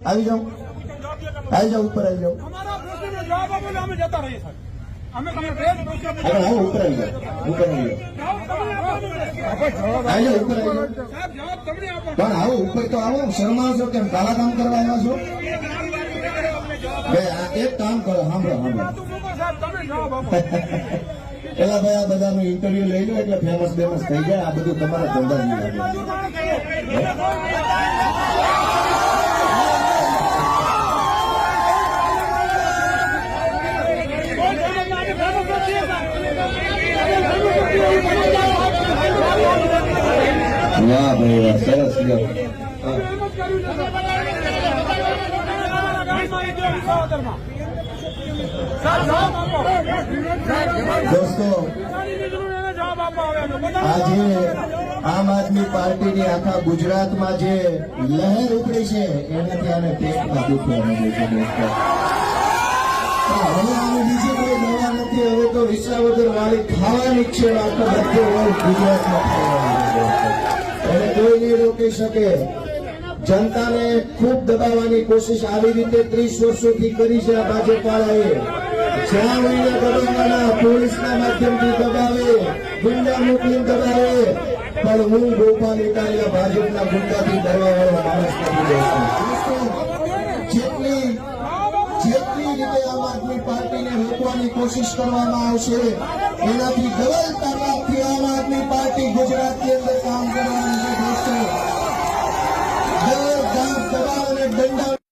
આવી જાઓ, આવી જાઓ, ઉપર આવી જાઓ. અમારા પ્રશ્નનો જવાબ આપો એટલે અમે જતા રહીએ સાહેબ. અમે તમને બે જ પ્રશ્ન આગળ આવો, ઉપર આવી જાઓ, ઉપર આવી જાઓ. આવી જાઓ, ઉપર આવી જાઓ. સાહેબ જવાબ તમને આપો. પણ આવો ઉપર તો આવો. શરમાવો છો કેમ? કાળા કામ કરવા આવ્યા છો? બે આ એક કામ કરો, સાંભળો સાંભળો. સાહેબ તમે જવાબ આપો. પેલા ભાઈ આ બધાનું ઇન્ટરવ્યુ લઈ લો એટલે ફેમસ બેમસ થઈ જાય. આ બધું તમારા ધંધા નહીં લાગે. વાહ ભાઈ વાહ, સરસ લ્યો. દોસ્તો, આજે આમ આદમી પાર્ટીની આખા ગુજરાતમાં જે લહેર ઉપડી છે એનાથી આને પેટમાં દુખવા માંડ્યું છે દોસ્તો. હવે આની બીજી કોઈ દવા નથી. હવે તો વિસાવદર વાળી ખાવાની જ છે. આખા બધે વર્લ્ડ ગુજરાતમાં ખાવાની છે. એને કોઈ નહીં રોકી શકે. જનતાને ખૂબ દબાવવાની કોશિશ આવી રીતે 30 વર્ષોથી કરી છે આ ભાજપવાળાએ. જ્યાં મહિને દબાવવાના, પોલીસના માધ્યમથી દબાવે, ગુંડા મોકલીને દબાવે. પણ હું ગોપાલ ઇટાલિયા ભાજપના ગુંડાથી ડરવા વાળો માણસ નથી દોસ્તો. જેટલી રીતે આમ આદમી પાર્ટીને રોકવાની કોશિશ કરવામાં આવશે એનાથી ડબલ તાકાતથી આમ આદમી પાર્ટી ગુજરાતની